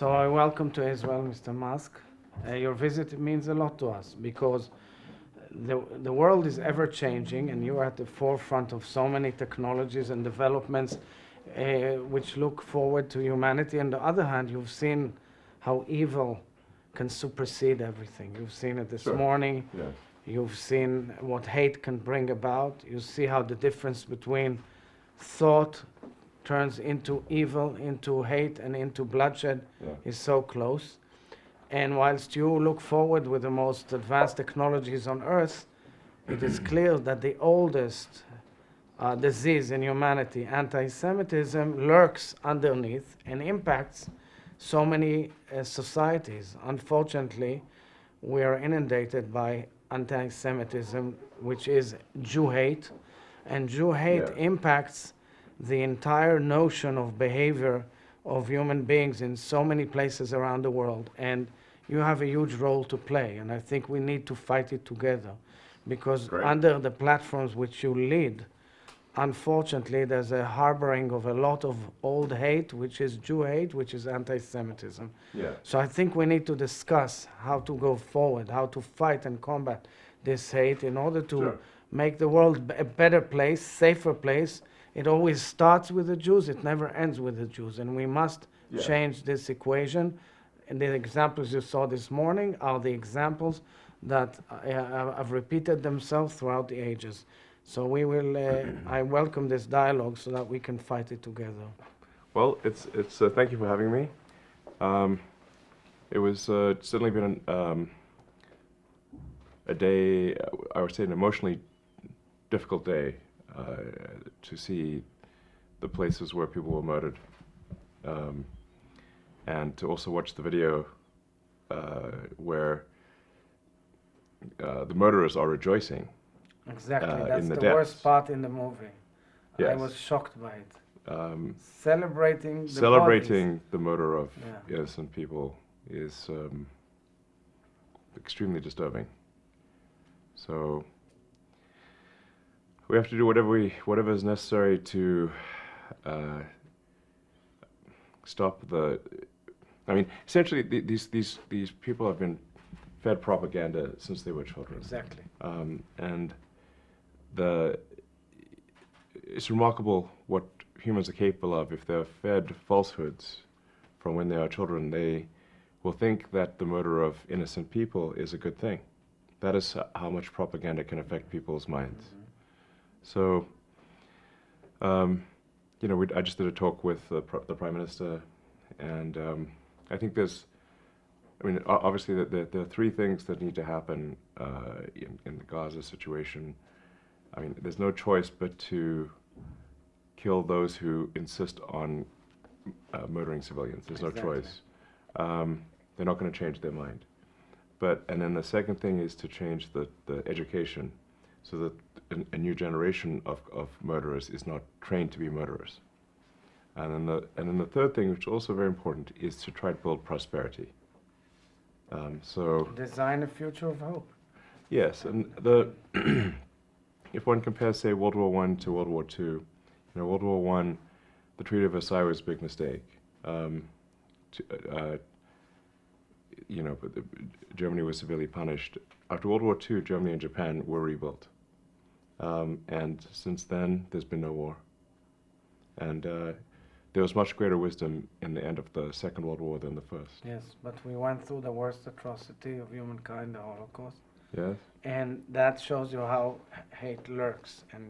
So I welcome to Israel, Mr. Musk. Your visit means a lot to us because the world is ever changing, and you are at the forefront of so many technologies and developments which look forward to humanity. On the other hand, you've seen how evil can supersede everything. You've seen it this morning. Yes. You've seen what hate can bring about. You see how the difference between thought turns into evil, into hate, and into bloodshed is so close. And whilst you look forward with the most advanced technologies on Earth, it is clear that the oldest disease in humanity, anti-Semitism, lurks underneath and impacts so many societies. Unfortunately, we are inundated by anti-Semitism, which is Jew hate, and Jew hate impacts the entire notion of behavior of human beings in so many places around the world. And you have a huge role to play, and I think we need to fight it together, because under the platforms which you lead, unfortunately, there's a harboring of a lot of old hate, which is Jew hate, which is anti-Semitism. So I think we need to discuss how to go forward, how to fight and combat this hate in order to make the world a better place, safer place. It always starts with the Jews, it never ends with the Jews, and we must change this equation. And the examples you saw this morning are the examples that have repeated themselves throughout the ages. So we will, I welcome this dialogue so that we can fight it together. Well, it's thank you for having me. It was certainly been a day, I would say an emotionally difficult day, to see the places where people were murdered, and to also watch the video where the murderers are rejoicing. Exactly, that's the the worst part in the movie. I Yes. was shocked by it. Celebrating The murder of innocent people is extremely disturbing. So we have to do whatever is necessary to stop the. I mean, essentially, these people have been fed propaganda since they were children. Exactly. And it's remarkable what humans are capable of. If they're fed falsehoods from when they are children, they will think that the murder of innocent people is a good thing. That is how much propaganda can affect people's minds. So, I just did a talk with the Prime Minister, and I think obviously there are three things that need to happen in the Gaza situation. I mean, there's no choice but to kill those who insist on murdering civilians. There's no choice. They're not going to change their mind. And then the second thing is to change the education, so that a new generation of murderers is not trained to be murderers. And then the third thing, which is also very important, is to try to build prosperity. So design a future of hope. Yes, and if one compares, say, World War I to World War II, World War I, the Treaty of Versailles was a big mistake. Germany was severely punished. After World War II, Germany and Japan were rebuilt. And since then, there's been no war. And there was much greater wisdom in the end of the Second World War than the first. Yes, but we went through the worst atrocity of humankind, the Holocaust. Yes. And that shows you how hate lurks. And